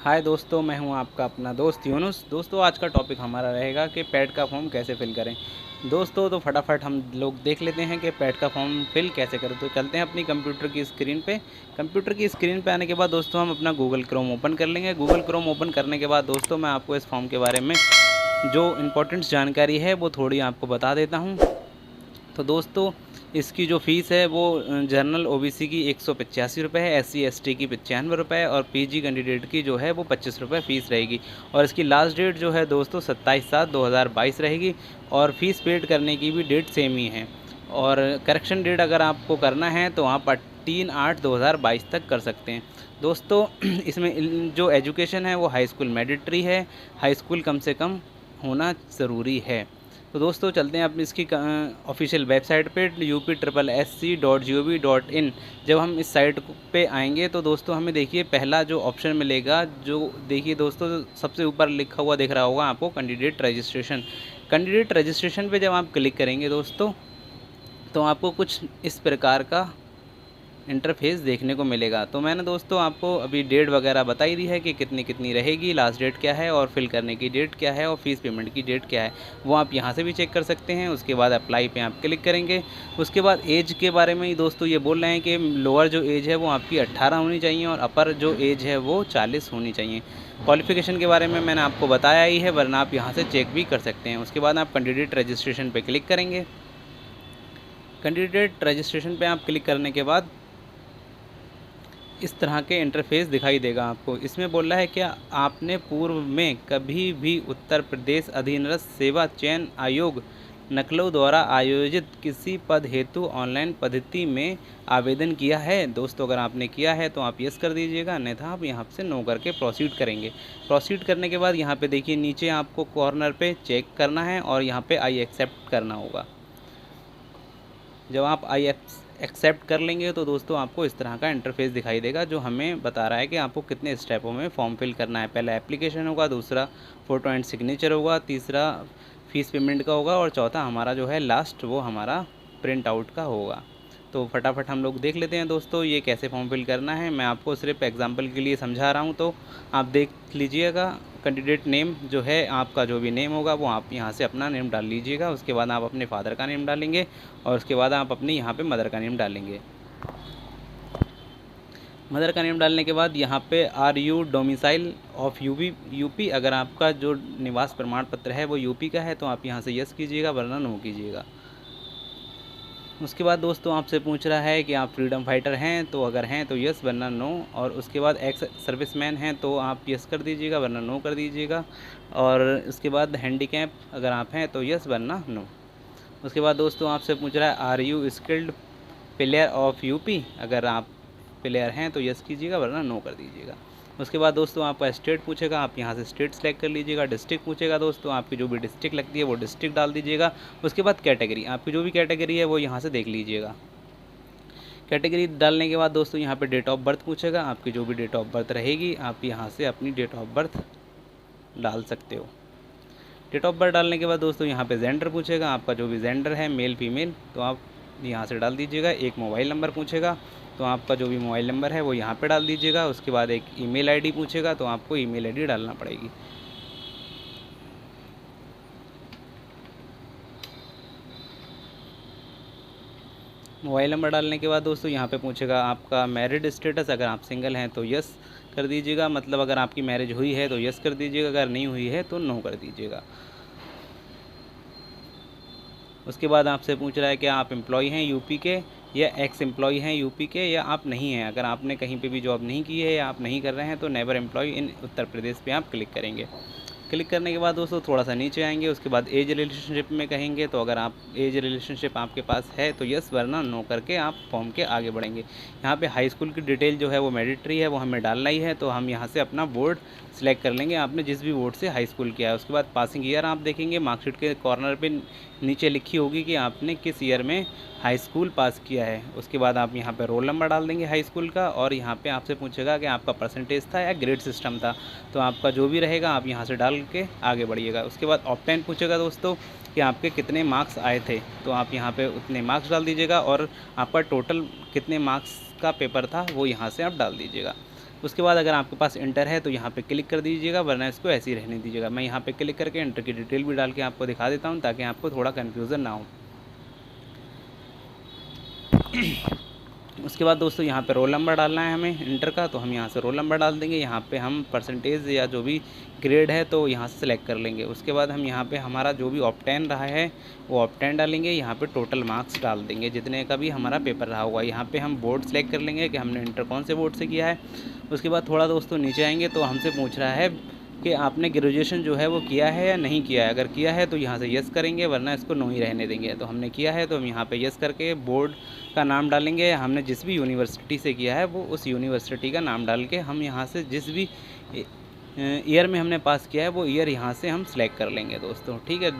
हाय दोस्तों, मैं हूं आपका अपना दोस्त यूनुस। दोस्तों, आज का टॉपिक हमारा रहेगा कि पैड का फॉर्म कैसे फिल करें। दोस्तों, तो फटाफट हम लोग देख लेते हैं कि पैड का फॉर्म फिल कैसे करें। तो चलते हैं अपनी कंप्यूटर की स्क्रीन पे। कंप्यूटर की स्क्रीन पे आने के बाद दोस्तों हम अपना गूगल क्रोम ओपन कर लेंगे। गूगल क्रोम ओपन करने के बाद दोस्तों मैं आपको इस फॉर्म के बारे में जो इम्पोर्टेंट जानकारी है वो थोड़ी आपको बता देता हूँ। तो दोस्तों, इसकी जो फ़ीस है वो जनरल ओबीसी की 185 रुपये है, एससी एसटी की 95 रुपये और पीजी कैंडिडेट की जो है वो 25 रुपये फ़ीस रहेगी। और इसकी लास्ट डेट जो है दोस्तों 27/7/2022 रहेगी और फ़ीस पेड करने की भी डेट सेम ही है। और करेक्शन डेट अगर आपको करना है तो आप 3/8/2022 तक कर सकते हैं। दोस्तों, इसमें जो एजुकेशन है वो हाई स्कूल मैंडेटरी है, हाई स्कूल कम से कम होना ज़रूरी है। तो दोस्तों चलते हैं अपनी इसकी ऑफिशियल वेबसाइट पे UPSSC.gov.in। जब हम इस साइट पे आएंगे तो दोस्तों हमें देखिए पहला जो ऑप्शन मिलेगा, जो देखिए दोस्तों सबसे ऊपर लिखा हुआ दिख रहा होगा आपको, कैंडिडेट रजिस्ट्रेशन। कैंडिडेट रजिस्ट्रेशन पे जब आप क्लिक करेंगे दोस्तों तो आपको कुछ इस प्रकार का इंटरफेस देखने को मिलेगा। तो मैंने दोस्तों आपको अभी डेट वगैरह बताई दी है कि कितनी कितनी रहेगी, लास्ट डेट क्या है और फिल करने की डेट क्या है और फीस पेमेंट की डेट क्या है, वो आप यहाँ से भी चेक कर सकते हैं। उसके बाद अप्लाई पे आप क्लिक करेंगे। उसके बाद एज के बारे में ही दोस्तों ये बोल रहे हैं कि लोअर जो एज है वो आपकी 18 होनी चाहिए और अपर जो एज है वो 40 होनी चाहिए। क्वालिफिकेशन के बारे में मैंने आपको बताया ही है, वरना आप यहाँ से चेक भी कर सकते हैं। उसके बाद आप कैंडिडेट रजिस्ट्रेशन पर क्लिक करेंगे। कैंडिडेट रजिस्ट्रेशन पर आप क्लिक करने के बाद इस तरह के इंटरफेस दिखाई देगा आपको। इसमें बोल रहा है कि आपने पूर्व में कभी भी उत्तर प्रदेश अधीनस्थ सेवा चयन आयोग लखनऊ द्वारा आयोजित किसी पद हेतु ऑनलाइन पद्धति में आवेदन किया है। दोस्तों, अगर आपने किया है तो आप यस कर दीजिएगा, अन्यथा आप यहाँ से नो करके प्रोसीड करेंगे। प्रोसीड करने के बाद यहाँ पे देखिए नीचे आपको कॉर्नर पे चेक करना है और यहाँ पे आई एक्सेप्ट करना होगा। जब आप एक्सेप्ट कर लेंगे तो दोस्तों आपको इस तरह का इंटरफेस दिखाई देगा, जो हमें बता रहा है कि आपको कितने स्टेपों में फॉर्म फिल करना है। पहला एप्लीकेशन होगा, दूसरा फ़ोटो एंड सिग्नेचर होगा, तीसरा फ़ीस पेमेंट का होगा और चौथा हमारा जो है लास्ट वो हमारा प्रिंट आउट का होगा। तो फटाफट हम लोग देख लेते हैं दोस्तों ये कैसे फॉर्म फिल करना है। मैं आपको सिर्फ एग्जांपल के लिए समझा रहा हूँ, तो आप देख लीजिएगा। कैंडिडेट नेम जो है आपका जो भी नेम होगा वो आप यहाँ से अपना नेम डाल लीजिएगा। उसके बाद आप अपने फादर का नेम डालेंगे और उसके बाद आप अपनी यहाँ पे मदर का नेम डालेंगे। मदर का नेम डालने के बाद यहाँ पे are you domicile of UP, अगर आपका जो निवास प्रमाण पत्र है वो यूपी का है तो आप यहाँ से यस कीजिएगा, वरना नो कीजिएगा। उसके बाद दोस्तों आपसे पूछ रहा है कि आप फ्रीडम फाइटर हैं, तो अगर हैं तो यस, वरना नो। और उसके बाद एक्स सर्विसमैन हैं तो आप यस कर दीजिएगा, वरना नो कर दीजिएगा। और उसके बाद हैंडीकैप अगर आप हैं तो यस, वरना नो। उसके बाद दोस्तों आपसे पूछ रहा है are you skilled player of UP, अगर आप प्लेयर हैं तो यस कीजिएगा, वरना नो कर दीजिएगा। उसके बाद दोस्तों आपका स्टेट पूछेगा, आप यहाँ से स्टेट सेलेक्ट कर लीजिएगा। डिस्ट्रिक्ट पूछेगा दोस्तों, आपकी जो भी डिस्ट्रिक्ट लगती है वो डिस्ट्रिक्ट डाल दीजिएगा। उसके बाद कैटेगरी, आपकी जो भी कैटेगरी है वो यहाँ से देख लीजिएगा। कैटेगरी डालने के बाद दोस्तों यहाँ पे डेट ऑफ बर्थ पूछेगा, आपकी जो भी डेट ऑफ बर्थ रहेगी आप यहाँ से अपनी डेट ऑफ बर्थ डाल सकते हो। डेट ऑफ बर्थ डालने के बाद दोस्तों यहाँ पे जेंडर पूछेगा, आपका जो भी जेंडर है मेल फीमेल तो आप यहाँ से डाल दीजिएगा। एक मोबाइल नंबर पूछेगा तो आपका जो भी मोबाइल नंबर है वो यहाँ पे डाल दीजिएगा। उसके बाद एक ईमेल आईडी पूछेगा तो आपको ईमेल आईडी डालना पड़ेगी। मोबाइल नंबर डालने के बाद दोस्तों यहाँ पे पूछेगा आपका मैरिड स्टेटस, अगर आप सिंगल हैं तो यस कर दीजिएगा, मतलब अगर आपकी मैरिज हुई है तो यस कर दीजिएगा, अगर नहीं हुई है तो नो कर दीजिएगा। उसके बाद आपसे पूछ रहा है कि आप एम्प्लॉय हैं यूपी के या एक्स एम्प्लॉय हैं यूपी के, या आप नहीं हैं। अगर आपने कहीं पे भी जॉब नहीं की है या आप नहीं कर रहे हैं तो never employee in Uttar Pradesh पे आप क्लिक करेंगे। क्लिक करने के बाद दोस्तों थोड़ा सा नीचे आएंगे। उसके बाद एज रिलेशनशिप में कहेंगे, तो अगर आप एज रिलेशनशिप आपके पास है तो यस, वरना नो करके आप फॉर्म के आगे बढ़ेंगे। यहाँ पे हाई स्कूल की डिटेल जो है वो मैंडेटरी है, वो हमें डालना ही है, तो हम यहाँ से अपना बोर्ड सेलेक्ट कर लेंगे, आपने जिस भी बोर्ड से हाई स्कूल किया है। उसके बाद पासिंग ईयर आप देखेंगे, मार्कशीट के कॉर्नर पे नीचे लिखी होगी कि आपने किस ईयर में हाई स्कूल पास किया है। उसके बाद आप यहाँ पे रोल नंबर डाल देंगे हाई स्कूल का, और यहाँ पे आपसे पूछेगा कि आपका परसेंटेज था या ग्रेड सिस्टम था, तो आपका जो भी रहेगा आप यहाँ से डाल के आगे बढ़िएगा। उसके बाद ऑप्टेन पूछेगा दोस्तों कि आपके कितने मार्क्स आए थे, तो आप यहाँ पे उतने मार्क्स डाल दीजिएगा, और आपका टोटल कितने मार्क्स का पेपर था वो यहाँ से आप डाल दीजिएगा। उसके बाद अगर आपके पास इंटर है तो यहाँ पे क्लिक कर दीजिएगा, वरना इसको ऐसे ही रहने दीजिएगा। मैं यहाँ पे क्लिक करके इंटर की डिटेल भी डाल के आपको दिखा देता हूँ, ताकि आपको थोड़ा कन्फ्यूज़न ना हो। उसके बाद दोस्तों यहाँ पे रोल नंबर डालना है हमें इंटर का, तो हम यहाँ से रोल नंबर डाल देंगे। यहाँ पे हम परसेंटेज या जो भी ग्रेड है तो यहाँ से सिलेक्ट कर लेंगे। उसके बाद हम यहाँ पे हमारा जो भी ऑब्टेन रहा है वो ऑब्टेन डालेंगे। यहाँ पे टोटल मार्क्स डाल देंगे जितने का भी हमारा पेपर रहा होगा। यहाँ पे हम बोर्ड सेलेक्ट कर लेंगे कि हमने इंटर कौन से बोर्ड से किया है। उसके बाद थोड़ा दोस्तों नीचे आएंगे तो हमसे पूछ रहा है कि आपने ग्रेजुएशन जो है वो किया है या नहीं किया है। अगर किया है तो यहाँ से यस करेंगे, वरना इसको नो ही रहने देंगे। तो हमने किया है तो हम यहाँ पे यस करके बोर्ड का नाम डालेंगे। हमने जिस भी यूनिवर्सिटी से किया है वो उस यूनिवर्सिटी का नाम डाल के हम यहाँ से जिस भी ईयर में हमने पास किया है वो ईयर यहाँ से हम सिलेक्ट कर लेंगे दोस्तों, ठीक है।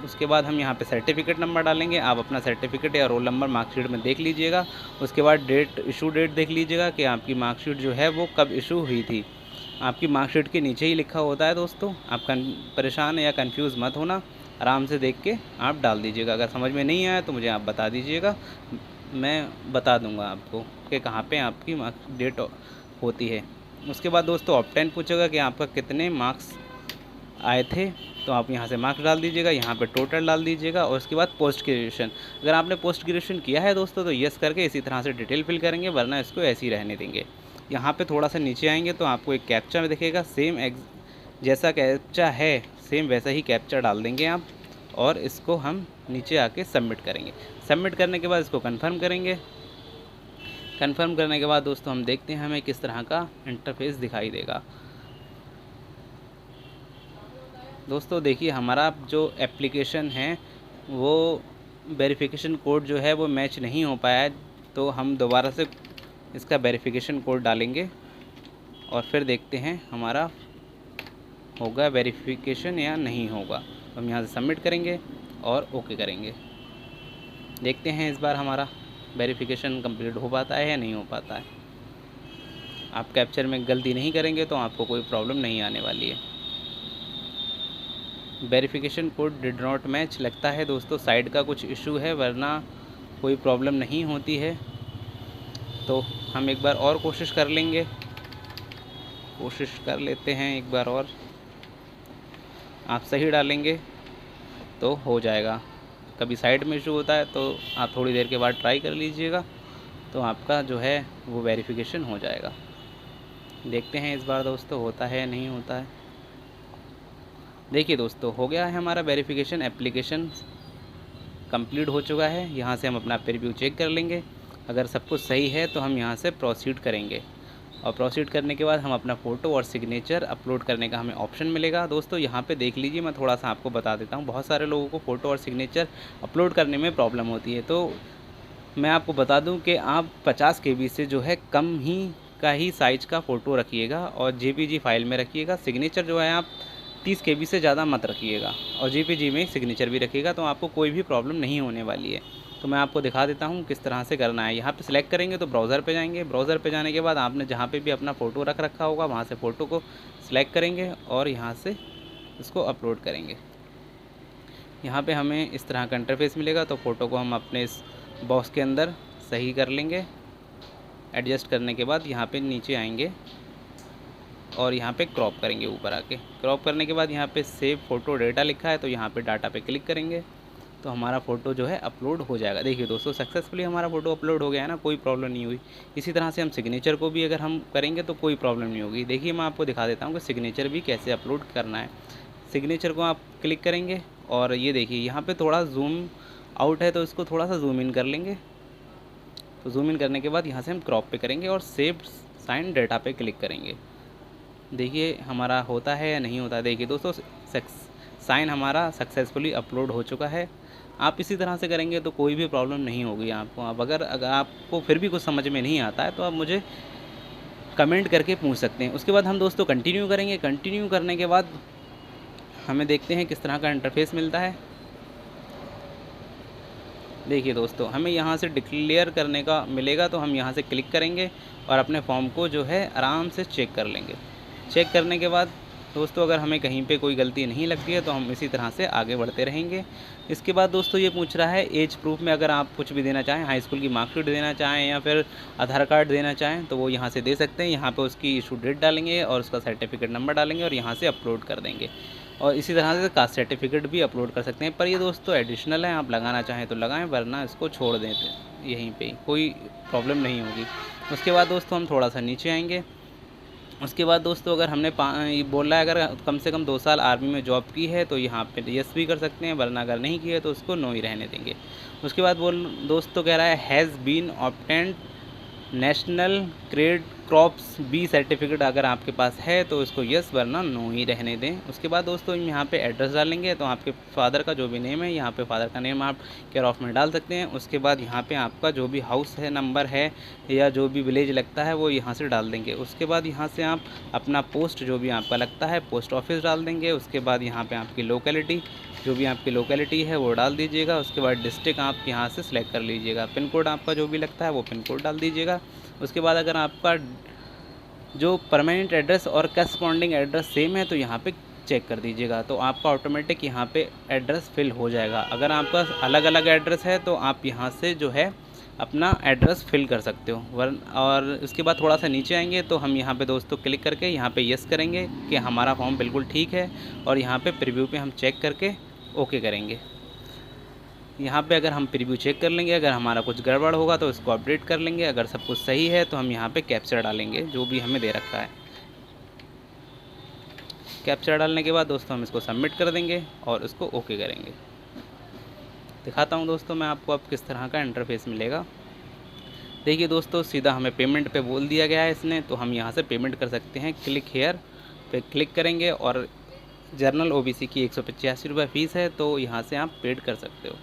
उसके बाद हम यहाँ पे सर्टिफिकेट नंबर डालेंगे। आप अपना सर्टिफिकेट या रोल नंबर मार्कशीट में देख लीजिएगा। उसके बाद डेट, इशू डेट देख लीजिएगा कि आपकी मार्कशीट जो है वो कब इशू हुई थी। आपकी मार्कशीट के नीचे ही लिखा होता है दोस्तों। आप परेशान या कंफ्यूज मत होना, आराम से देख के आप डाल दीजिएगा। अगर समझ में नहीं आया तो मुझे आप बता दीजिएगा, मैं बता दूंगा आपको कि कहाँ पे आपकी मार्क्स डेट होती है। उसके बाद दोस्तों ऑब्टेन पूछेगा कि आपका कितने मार्क्स आए थे, तो आप यहाँ से मार्क्स डाल दीजिएगा। यहाँ पे टोटल डाल दीजिएगा। और उसके बाद पोस्ट ग्रेजुएशन, अगर आपने पोस्ट ग्रेजुएशन किया है दोस्तों तो यस करके इसी तरह से डिटेल फिल करेंगे, वरना इसको ऐसे ही रहने देंगे। यहाँ पे थोड़ा सा नीचे आएंगे तो आपको एक कैप्चा में दिखेगा, सेम जैसा कैप्चा है सेम वैसा ही कैप्चा डाल देंगे आप, और इसको हम नीचे आके सबमिट करेंगे। सबमिट करने के बाद इसको कंफर्म करेंगे। कंफर्म करने के बाद दोस्तों हम देखते हैं हमें किस तरह का इंटरफेस दिखाई देगा। दोस्तों देखिए हमारा जो एप्लीकेशन है वो वेरिफिकेशन कोड जो है वो मैच नहीं हो पाया है, तो हम दोबारा से इसका वेरिफिकेशन कोड डालेंगे और फिर देखते हैं हमारा होगा वेरिफिकेशन या नहीं होगा। तो हम यहाँ से सबमिट करेंगे और ओके करेंगे। देखते हैं इस बार हमारा वेरिफिकेशन कंप्लीट हो पाता है या नहीं हो पाता है। आप कैप्चर में गलती नहीं करेंगे तो आपको कोई प्रॉब्लम नहीं आने वाली है। Verification code did not match, लगता है दोस्तों साइड का कुछ इशू है, वरना कोई प्रॉब्लम नहीं होती है। तो हम एक बार और कोशिश कर लेंगे, कोशिश कर लेते हैं एक बार और। आप सही डालेंगे तो हो जाएगा। कभी साइड में इशू होता है तो आप थोड़ी देर के बाद ट्राई कर लीजिएगा, तो आपका जो है वो वेरिफिकेशन हो जाएगा। देखते हैं इस बार दोस्तों होता है या नहीं होता है। देखिए दोस्तों हो गया है हमारा वेरिफिकेशन, एप्लीकेशन कंप्लीट हो चुका है। यहाँ से हम अपना प्रीव्यू चेक कर लेंगे। अगर सब कुछ सही है तो हम यहाँ से प्रोसीड करेंगे, और प्रोसीड करने के बाद हम अपना फ़ोटो और सिग्नेचर अपलोड करने का हमें ऑप्शन मिलेगा। दोस्तों यहाँ पे देख लीजिए, मैं थोड़ा सा आपको बता देता हूँ। बहुत सारे लोगों को फ़ोटो और सिग्नेचर अपलोड करने में प्रॉब्लम होती है, तो मैं आपको बता दूँ कि आप 50 KB से जो है कम ही का ही साइज़ का फ़ोटो रखिएगा और JPG फाइल में रखिएगा। सिग्नेचर जो है आप 30 KB से ज़्यादा मत रखिएगा, और JPG में सिग्नेचर भी रखिएगा, तो आपको कोई भी प्रॉब्लम नहीं होने वाली है। तो मैं आपको दिखा देता हूँ किस तरह से करना है। यहाँ पे सिलेक्ट करेंगे तो ब्राउज़र पे जाएंगे। ब्राउज़र पे जाने के बाद आपने जहाँ पे भी अपना फ़ोटो रख रखा होगा वहाँ से फ़ोटो को सिलेक्ट करेंगे और यहाँ से इसको अपलोड करेंगे। यहाँ पे हमें इस तरह का इंटरफेस मिलेगा, तो फ़ोटो को हम अपने इस बॉक्स के अंदर सही कर लेंगे। एडजस्ट करने के बाद यहाँ पर नीचे आएँगे और यहाँ पे क्रॉप करेंगे ऊपर आके। क्रॉप करने के बाद यहाँ पे सेव फ़ोटो डेटा लिखा है, तो यहाँ पे डाटा पे क्लिक करेंगे तो हमारा फ़ोटो जो है अपलोड हो जाएगा। देखिए दोस्तों सक्सेसफुली हमारा फ़ोटो अपलोड हो गया है ना, कोई प्रॉब्लम नहीं हुई। इसी तरह से हम सिग्नेचर को भी अगर हम करेंगे तो कोई प्रॉब्लम नहीं होगी। देखिए मैं आपको दिखा देता हूँ कि सिग्नेचर भी कैसे अपलोड करना है। सिग्नेचर को आप क्लिक करेंगे और ये देखिए यहाँ पर थोड़ा जूम आउट है, तो इसको थोड़ा सा जूम इन कर लेंगे। तो जूम इन करने के बाद यहाँ से हम क्रॉप पे करेंगे और सेव साइन डेटा पे क्लिक करेंगे। देखिए हमारा होता है या नहीं होता है। देखिए दोस्तों साइन हमारा सक्सेसफुली अपलोड हो चुका है। आप इसी तरह से करेंगे तो कोई भी प्रॉब्लम नहीं होगी आपको। अब अगर आपको फिर भी कुछ समझ में नहीं आता है तो आप मुझे कमेंट करके पूछ सकते हैं। उसके बाद हम दोस्तों कंटिन्यू करेंगे। कंटिन्यू करने के बाद हमें देखते हैं किस तरह का इंटरफेस मिलता है। देखिए दोस्तों हमें यहाँ से डिक्लेयर करने का मिलेगा, तो हम यहाँ से क्लिक करेंगे और अपने फॉर्म को जो है आराम से चेक कर लेंगे। चेक करने के बाद दोस्तों अगर हमें कहीं पे कोई गलती नहीं लगती है तो हम इसी तरह से आगे बढ़ते रहेंगे। इसके बाद दोस्तों ये पूछ रहा है एज प्रूफ में अगर आप कुछ भी देना चाहें, हाई स्कूल की मार्कशीट देना चाहें या फिर आधार कार्ड देना चाहें तो वो यहाँ से दे सकते हैं। यहाँ पे उसकी इशू डेट डालेंगे और उसका सर्टिफिकेट नंबर डालेंगे और यहाँ से अपलोड कर देंगे। और इसी तरह से कास्ट सर्टिफिकेट भी अपलोड कर सकते हैं, पर ये दोस्तों एडिशनल है, आप लगाना चाहें तो लगाएं वरना इसको छोड़ दें यहीं पे, कोई प्रॉब्लम नहीं होगी। उसके बाद दोस्तों हम थोड़ा सा नीचे आएंगे। उसके बाद दोस्तों अगर हमने बोल रहा है अगर कम से कम 2 साल आर्मी में जॉब की है तो यहाँ पे यस भी कर सकते हैं, वरना अगर नहीं की है तो उसको नो ही रहने देंगे। उसके बाद दोस्तों कह रहा है has been obtained national grade crops B certificate अगर आपके पास है तो इसको यस वरना नो ही रहने दें। उसके बाद दोस्तों यहाँ पे एड्रेस डालेंगे, तो आपके फादर का जो भी नेम है यहाँ पे फादर का नेम आप केयर ऑफ में डाल सकते हैं। उसके बाद यहाँ पे आपका जो भी हाउस है नंबर है या जो भी विलेज लगता है वो यहाँ से डाल देंगे। उसके बाद यहाँ से आप अपना पोस्ट जो भी आपका लगता है पोस्ट ऑफिस डाल देंगे। उसके बाद यहाँ पर आपकी लोकेलिटी जो भी आपकी लोकेलिटी है वो डाल दीजिएगा। उसके बाद डिस्ट्रिक्ट आप यहाँ से सिलेक्ट कर लीजिएगा। पिन कोड आपका जो भी लगता है वो पिन कोड डाल दीजिएगा। उसके बाद अगर आपका जो परमानेंट एड्रेस और करस्पॉन्डिंग एड्रेस सेम है तो यहाँ पे चेक कर दीजिएगा, तो आपका ऑटोमेटिक यहाँ पे एड्रेस फिल हो जाएगा। अगर आपका अलग अलग एड्रेस है तो आप यहाँ से जो है अपना एड्रेस फिल कर सकते हो। और उसके बाद थोड़ा सा नीचे आएंगे तो हम यहाँ पे दोस्तों क्लिक करके यहाँ पे यस करेंगे कि हमारा फॉर्म बिल्कुल ठीक है, और यहाँ पे प्रीव्यू पे हम चेक करके ओके करेंगे। यहाँ पे अगर हम प्रीव्यू चेक कर लेंगे, अगर हमारा कुछ गड़बड़ होगा तो इसको अपडेट कर लेंगे। अगर सब कुछ सही है तो हम यहाँ पे कैप्चर डालेंगे जो भी हमें दे रखा है। कैप्चर डालने के बाद दोस्तों हम इसको सबमिट कर देंगे और इसको ओके करेंगे। दिखाता हूँ दोस्तों मैं आपको अब किस तरह का इंटरफेस मिलेगा। देखिए दोस्तों सीधा हमें पेमेंट पे बोल दिया गया है इसने, तो हम यहाँ से पेमेंट कर सकते हैं। क्लिक हेयर पे क्लिक करेंगे और जनरल ओबीसी की 185 रुपये फ़ीस है, तो यहाँ से आप पेड कर सकते हो।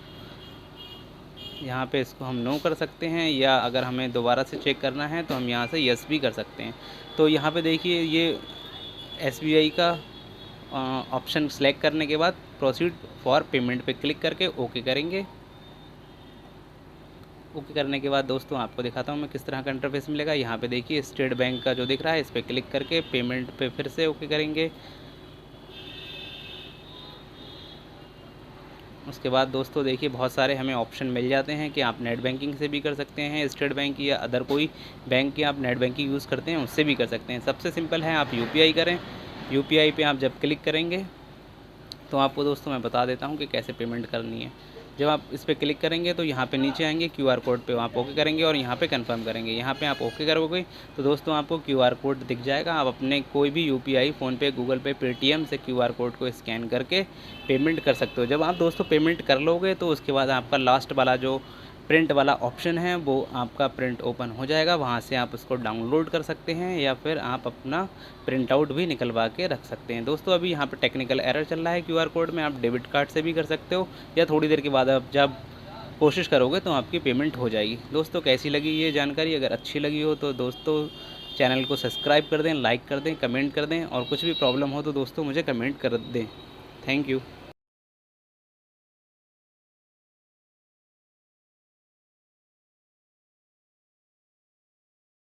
यहाँ पे इसको हम नो कर सकते हैं, या अगर हमें दोबारा से चेक करना है तो हम यहाँ से यस भी कर सकते हैं। तो यहाँ पे देखिए ये SBI का ऑप्शन सेलेक्ट करने के बाद प्रोसीड फॉर पेमेंट पे क्लिक करके ओके करेंगे। ओके करने के बाद दोस्तों आपको दिखाता हूँ मैं किस तरह का इंटरफेस मिलेगा। यहाँ पे देखिए स्टेट बैंक का जो दिख रहा है इस पर क्लिक करके पेमेंट पे फिर से ओके करेंगे। उसके बाद दोस्तों देखिए बहुत सारे हमें ऑप्शन मिल जाते हैं कि आप नेट बैंकिंग से भी कर सकते हैं, स्टेट बैंक या अदर कोई बैंक की आप नेट बैंकिंग यूज़ करते हैं उससे भी कर सकते हैं। सबसे सिंपल है आप UPI करें। UPI पे आप जब क्लिक करेंगे तो आपको दोस्तों मैं बता देता हूँ कि कैसे पेमेंट करनी है। जब आप इस पर क्लिक करेंगे तो यहाँ पे नीचे आएंगे QR कोड पे आप ओके करेंगे और यहाँ पे कंफर्म करेंगे। यहाँ पे आप ओके करोगे तो दोस्तों आपको QR कोड दिख जाएगा। आप अपने कोई भी UPI फ़ोनपे, गूगल पे, पेटीएम से QR कोड को स्कैन करके पेमेंट कर सकते हो। जब आप दोस्तों पेमेंट कर लोगे तो उसके बाद आपका लास्ट वाला जो प्रिंट वाला ऑप्शन है वो आपका प्रिंट ओपन हो जाएगा। वहाँ से आप उसको डाउनलोड कर सकते हैं या फिर आप अपना प्रिंट आउट भी निकलवा के रख सकते हैं। दोस्तों अभी यहाँ पे टेक्निकल एरर चल रहा है QR कोड में, आप डेबिट कार्ड से भी कर सकते हो या थोड़ी देर के बाद आप जब कोशिश करोगे तो आपकी पेमेंट हो जाएगी। दोस्तों कैसी लगी ये जानकारी? अगर अच्छी लगी हो तो दोस्तों चैनल को सब्सक्राइब कर दें, लाइक कर दें, कमेंट कर दें, और कुछ भी प्रॉब्लम हो तो दोस्तों मुझे कमेंट कर दें। Thank you.